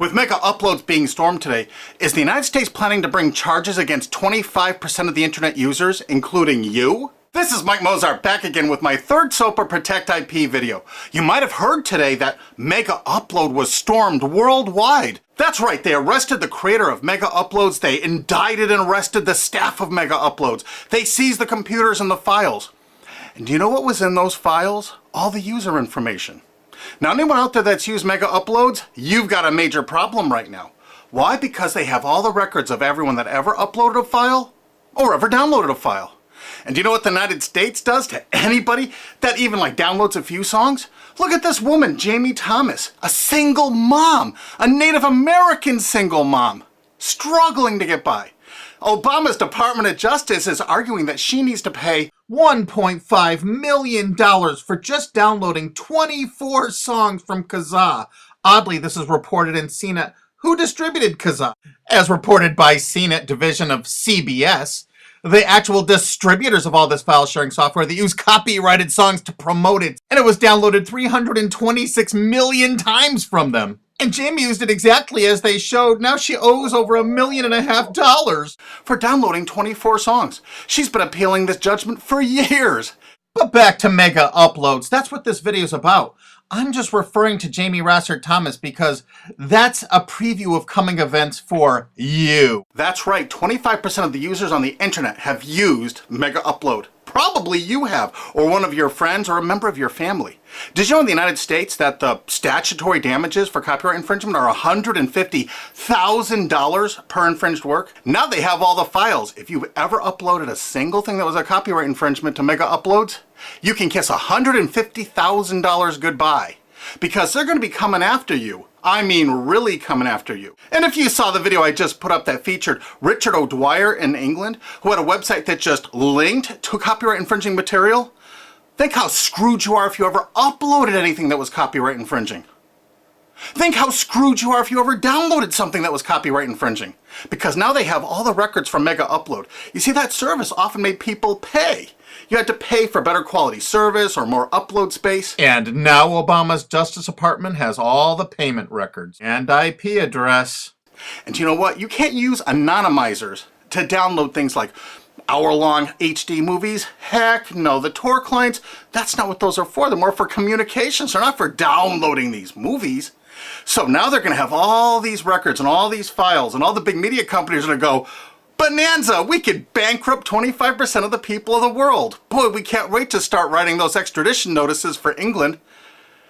With mega uploads being stormed today, is the United States planning to bring charges against 25% of the internet users, including you? This is Mike Mozart back again with my third SOPA Protect IP video. You might have heard today that Mega Upload was stormed worldwide. That's right, they arrested the creator of Mega Uploads, they indicted and arrested the staff of Mega Uploads, they seized the computers and the files. And do you know what was in those files? All the user information. Now, anyone out there that's used Mega Uploads, you've got a major problem right now. Why? Because they have all the records of everyone that ever uploaded a file or ever downloaded a file. And do you know what the United States does to anybody that even downloads a few songs? Look at this woman, Jamie Thomas, a single mom, a Native American single mom, struggling to get by. Obama's Department of Justice is arguing that she needs to pay $1.5 million for just downloading 24 songs from Kazaa. Oddly, this is reported in CNET. Who distributed Kazaa? As reported by CNET division of CBS, the actual distributors of all this file sharing software that use copyrighted songs to promote it. And it was downloaded 326 million times from them. And Jamie used it exactly as they showed. Now she owes over $1.5 million for downloading 24 songs. She's been appealing this judgment for years. But back to Mega Uploads. That's what this video's about. I'm just referring to Jamie Thomas because that's a preview of coming events for you. That's right, 25% of the users on the internet have used Mega Upload. Probably you have, or one of your friends, or a member of your family. Did you know in the United States that the statutory damages for copyright infringement are $150,000 per infringed work? Now they have all the files. If you've ever uploaded a single thing that was a copyright infringement to Mega Uploads, you can kiss $150,000 goodbye. Because they're going to be coming after you. I mean, really coming after you. And if you saw the video I just put up that featured Richard O'Dwyer in England, who had a website that just linked to copyright infringing material, think how screwed you are if you ever uploaded anything that was copyright infringing. Think how screwed you are if you ever downloaded something that was copyright infringing. Because now they have all the records from Mega Upload. You see, that service often made people pay. You had to pay for better quality service or more upload space. And now Obama's Justice Department has all the payment records and IP address. And you know what? You can't use anonymizers to download things like hour-long HD movies. Heck no, the Tor clients, that's not what those are for. They're more for communications. They're not for downloading these movies. So now they're going to have all these records and all these files, and all the big media companies are going to go, bonanza, we could bankrupt 25% of the people of the world. Boy, we can't wait to start writing those extradition notices for England.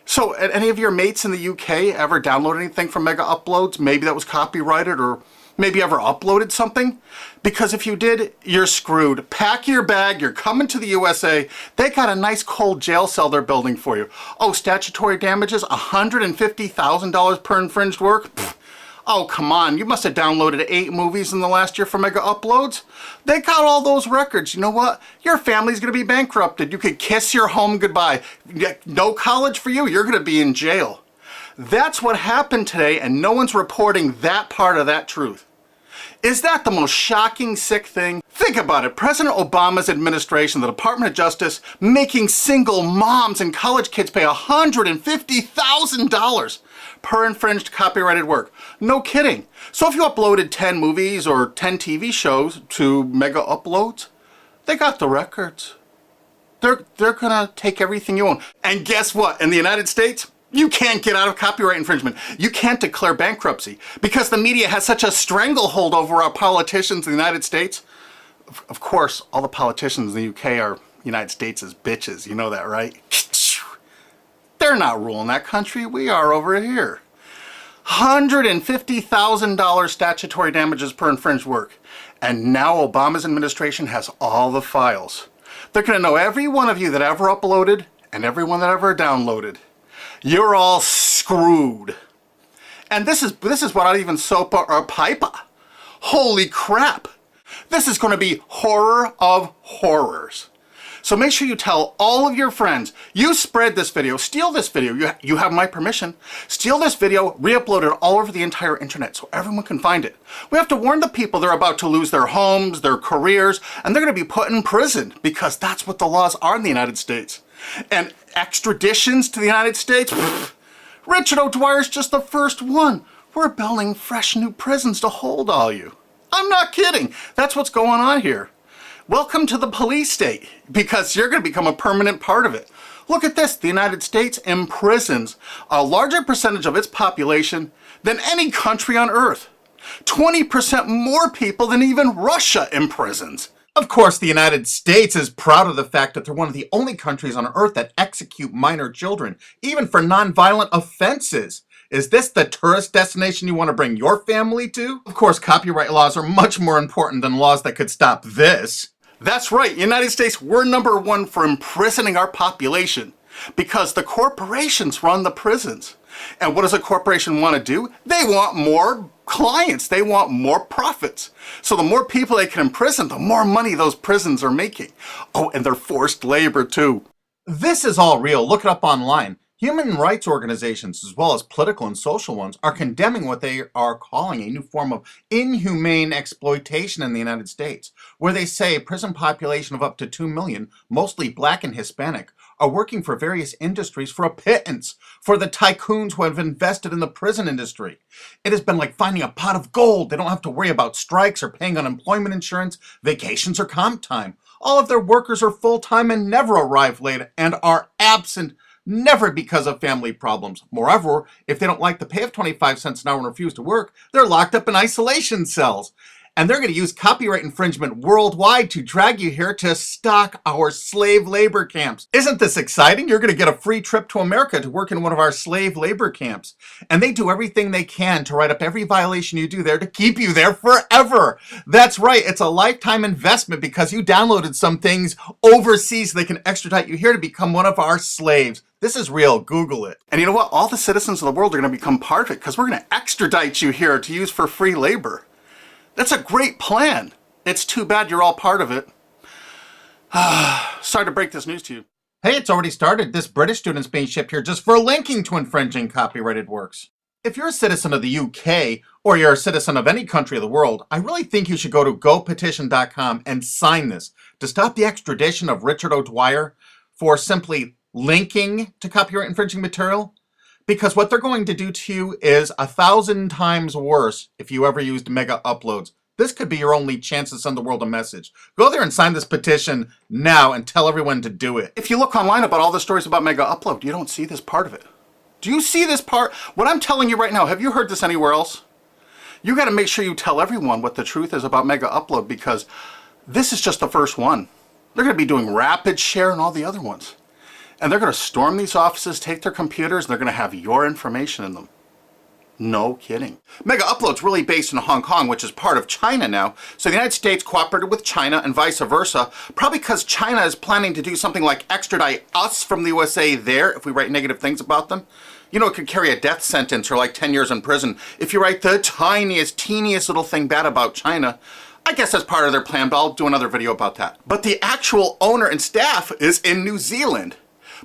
So, any of your mates in the UK ever download anything from Mega Uploads? Maybe that was copyrighted, or maybe ever uploaded something? Because if you did, you're screwed. Pack your bag, you're coming to the USA. They got a nice cold jail cell they're building for you. Oh, statutory damages, $150,000 per infringed work? Pfft. Oh, come on, you must have downloaded 8 movies in the last year for Mega Uploads. They got all those records. You know what? Your family's going to be bankrupted. You could kiss your home goodbye. No college for you. You're going to be in jail. That's what happened today, and no one's reporting that part of that truth. Is that the most shocking, sick thing? Think about it. President Obama's administration, the Department of Justice, making single moms and college kids pay $150,000 per infringed copyrighted work. No kidding. So if you uploaded 10 movies or 10 TV shows to Mega Uploads, they got the records. They're gonna take everything you own. And guess what? In the United States, you can't get out of copyright infringement. You can't declare bankruptcy because the media has such a stranglehold over our politicians in the United States. Of course, all the politicians in the UK are United States' bitches. You know that, right? They're not ruling that country. We are over here. $150,000 statutory damages per infringed work. And now Obama's administration has all the files. They're going to know every one of you that ever uploaded and everyone that ever downloaded. You're all screwed. And this is without even SOPA or PIPA. Holy crap. This is going to be horror of horrors. So make sure you tell all of your friends, you spread this video, steal this video, you have my permission, steal this video, re-upload it all over the entire internet so everyone can find it. We have to warn the people they're about to lose their homes, their careers, and they're going to be put in prison because that's what the laws are in the United States. And extraditions to the United States? Pfft, Richard O'Dwyer's just the first one. We're building fresh new prisons to hold all you. I'm not kidding. That's what's going on here. Welcome to the police state, because you're going to become a permanent part of it. Look at this. The United States imprisons a larger percentage of its population than any country on earth. 20% more people than even Russia imprisons. Of course, the United States is proud of the fact that they're one of the only countries on earth that execute minor children, even for nonviolent offenses. Is this the tourist destination you want to bring your family to? Of course, copyright laws are much more important than laws that could stop this. That's right, United States, we're #1 for imprisoning our population because the corporations run the prisons. And what does a corporation want to do? They want more clients. They want more profits. So the more people they can imprison, the more money those prisons are making. Oh, and they're forced labor too. This is all real. Look it up online. Human rights organizations, as well as political and social ones, are condemning what they are calling a new form of inhumane exploitation in the United States, where they say a prison population of up to 2 million, mostly black and Hispanic, are working for various industries for a pittance for the tycoons who have invested in the prison industry. It has been like finding a pot of gold. They don't have to worry about strikes or paying unemployment insurance, vacations, or comp time. All of their workers are full-time and never arrive late and are absent, never because of family problems. Moreover, if they don't like the pay of 25 cents an hour and refuse to work, they're locked up in isolation cells. And they're going to use copyright infringement worldwide to drag you here to stock our slave labor camps. Isn't this exciting? You're going to get a free trip to America to work in one of our slave labor camps. And they do everything they can to write up every violation you do there to keep you there forever. That's right. It's a lifetime investment because you downloaded some things overseas so they can extradite you here to become one of our slaves. This is real. Google it. And you know what? All the citizens of the world are going to become part of it because we're going to extradite you here to use for free labor. That's a great plan. It's too bad you're all part of it. Sorry to break this news to you. Hey, it's already started. This British student's being shipped here just for linking to infringing copyrighted works. If you're a citizen of the UK, or you're a citizen of any country of the world, I really think you should go to gopetition.com and sign this to stop the extradition of Richard O'Dwyer for simply linking to copyright infringing material. Because what they're going to do to you is 1,000 times worse if you ever used mega uploads. This could be your only chance to send the world a message. Go there and sign this petition now and tell everyone to do it. If you look online about all the stories about mega upload, you don't see this part of it. Do you see this part? What I'm telling you right now, have you heard this anywhere else? You got to make sure you tell everyone what the truth is about mega upload because this is just the first one. They're going to be doing rapid share and all the other ones. And they're going to storm these offices, take their computers, and they're going to have your information in them. No kidding. Mega Upload's really based in Hong Kong, which is part of China now. So the United States cooperated with China and vice versa, probably because China is planning to do something like extradite us from the USA there if we write negative things about them. You know, it could carry a death sentence or like 10 years in prison if you write the tiniest, teeniest little thing bad about China. I guess that's part of their plan, but I'll do another video about that. But the actual owner and staff is in New Zealand.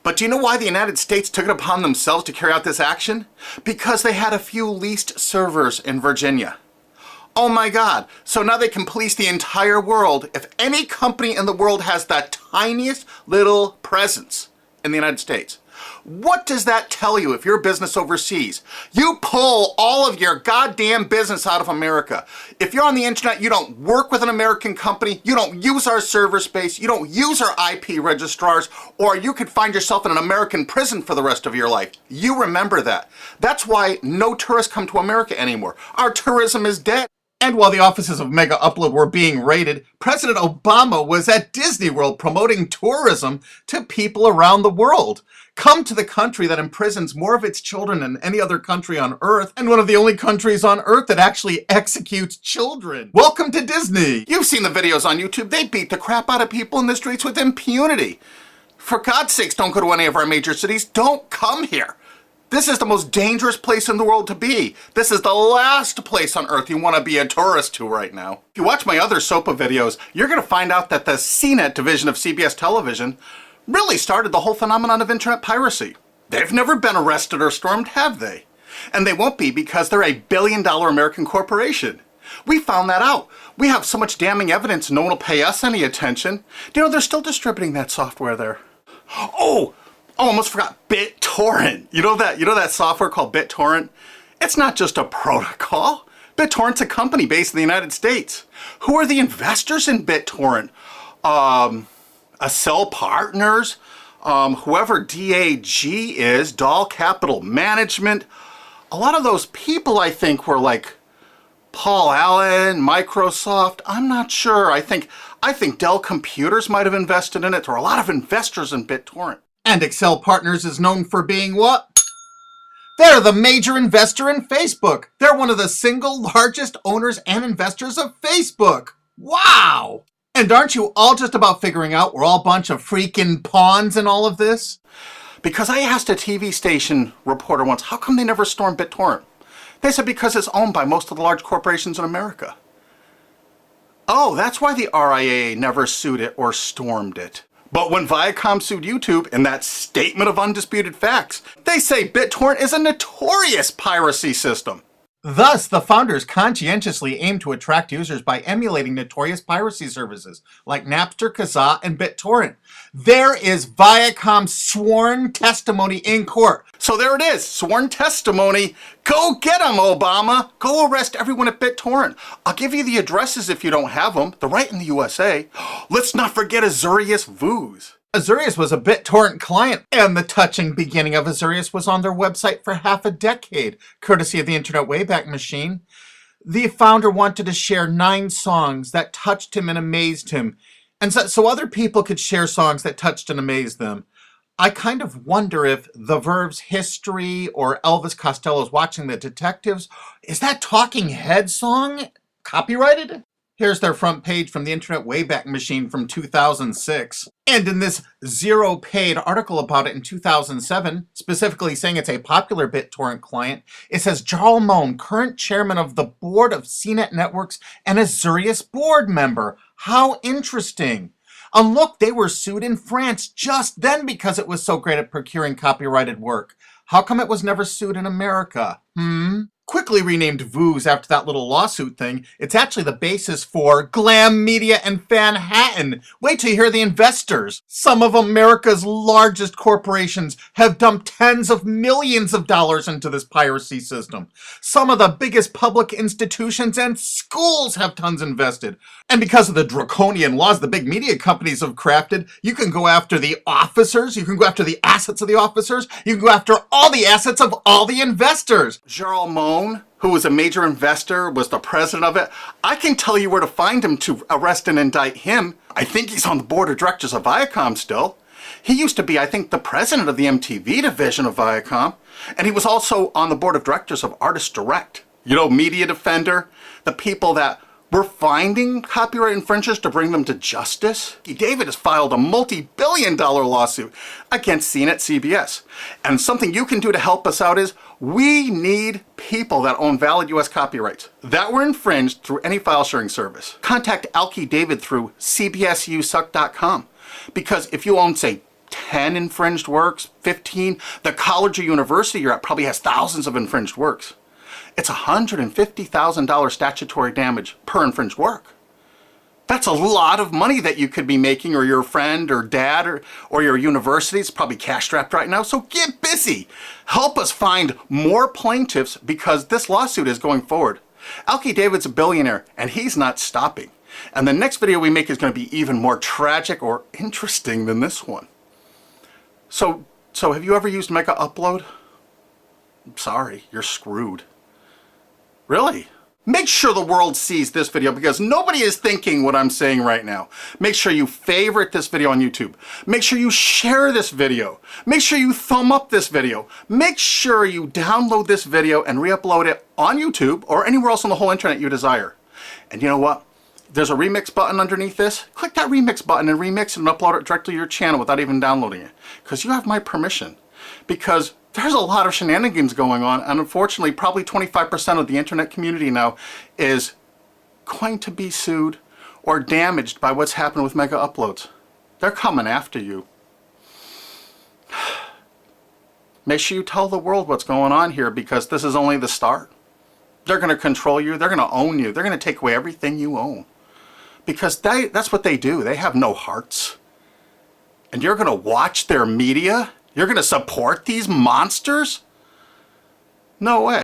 But do you know why the United States took it upon themselves to carry out this action? Because they had a few leased servers in Virginia. Oh my God. So now they can police the entire world. If any company in the world has that tiniest little presence in the United States, what does that tell you if you're a business overseas? You pull all of your goddamn business out of America. If you're on the internet, you don't work with an American company, you don't use our server space, you don't use our IP registrars, or you could find yourself in an American prison for the rest of your life. You remember that. That's why no tourists come to America anymore. Our tourism is dead. And while the offices of Mega Upload were being raided, President Obama was at Disney World promoting tourism to people around the world. Come to the country that imprisons more of its children than any other country on Earth, and one of the only countries on Earth that actually executes children. Welcome to Disney. You've seen the videos on YouTube. They beat the crap out of people in the streets with impunity. For God's sakes, don't go to any of our major cities. Don't come here. This is the most dangerous place in the world to be. This is the last place on Earth you want to be a tourist to right now. If you watch my other SOPA videos, you're going to find out that the CNET division of CBS television really started the whole phenomenon of internet piracy. They've never been arrested or stormed, have they? And they won't be because they're a billion-dollar American corporation. We found that out. We have so much damning evidence no one will pay us any attention. Do you know they're still distributing that software there? Oh, almost forgot BitTorrent. You know that software called BitTorrent? It's not just a protocol. BitTorrent's a company based in the United States. Who are the investors in BitTorrent? Accel Partners, whoever DAG is, Doll Capital Management. A lot of those people, I think, were like Paul Allen, Microsoft. I'm not sure. I think Dell Computers might have invested in it. There are a lot of investors in BitTorrent. And Accel Partners is known for being what? They're the major investor in Facebook. They're one of the single largest owners and investors of Facebook. Wow! And aren't you all just about figuring out we're all a bunch of freaking pawns in all of this? Because I asked a TV station reporter once, how come they never stormed BitTorrent? They said because it's owned by most of the large corporations in America. Oh, that's why the RIAA never sued it or stormed it. But when Viacom sued YouTube in that statement of undisputed facts, they say BitTorrent is a notorious piracy system. Thus, the founders conscientiously aim to attract users by emulating notorious piracy services like Napster, Kazaa, and BitTorrent. There is Viacom's sworn testimony in court. So there it is, sworn testimony. Go get them, Obama. Go arrest everyone at BitTorrent. I'll give you the addresses if you don't have them. They're right in the USA. Let's not forget Azurius Vooz. Azurius was a BitTorrent client, and the touching beginning of Azurius was on their website for half a decade, courtesy of the Internet Wayback Machine. The founder wanted to share 9 songs that touched him and amazed him, and so other people could share songs that touched and amazed them. I kind of wonder if The Verve's History or Elvis Costello's Watching the Detectives, is that Talking Head song copyrighted? Here's their front page from the Internet Wayback Machine from 2006. And in this zero-paid article about it in 2007, specifically saying it's a popular BitTorrent client, it says Jarl Moan, current chairman of the board of CNET Networks and Azurius board member. How interesting. And look, they were sued in France just then because it was so great at procuring copyrighted work. How come it was never sued in America? Quickly renamed Vooz after that little lawsuit thing, it's actually the basis for Glam Media and Fanhattan. Wait till you hear the investors. Some of America's largest corporations have dumped tens of millions of dollars into this piracy system. Some of the biggest public institutions and schools have tons invested. And because of the draconian laws the big media companies have crafted, you can go after the officers, you can go after the assets of the officers, you can go after all the assets of all the investors. Jarl Moan, who was a major investor, was the president of it. I can tell you where to find him to arrest and indict him. I think he's on the board of directors of Viacom still. He used to be, I think, the president of the MTV division of Viacom. And he was also on the board of directors of Artist Direct. You know, Media Defender, the people that were finding copyright infringers to bring them to justice. David has filed a multi-billion-dollar lawsuit against CNET CBS. And something you can do to help us out is we need people that own valid US copyrights that were infringed through any file sharing service. Contact Alki David through cbsusuck.com, because if you own, say, 10 infringed works, 15, the college or university you're at probably has thousands of infringed works. It's $150,000 statutory damage per infringed work. That's a lot of money that you could be making, or your friend or dad or your university is probably cash strapped right now. So get busy. Help us find more plaintiffs because this lawsuit is going forward. Alki David's a billionaire and he's not stopping. And the next video we make is going to be even more tragic or interesting than this one. So have you ever used Mega Upload? I'm sorry, you're screwed. Really? Make sure the world sees this video because nobody is thinking what I'm saying right now. Make sure you favorite this video on YouTube. Make sure you share this video. Make sure you thumb up this video. Make sure you download this video and re-upload it on YouTube or anywhere else on the whole internet you desire. And you know what? There's a remix button underneath this. Click that remix button and remix it and upload it directly to your channel without even downloading it. Because you have my permission. Because there's a lot of shenanigans going on, and unfortunately probably 25% of the internet community now is going to be sued or damaged by what's happened with Mega Uploads. They're coming after you. Make sure you tell the world what's going on here because this is only the start. They're going to control you. They're going to own you. They're going to take away everything you own. Because that's what they do. They have no hearts. And you're going to watch their media? You're going to support these monsters? No way.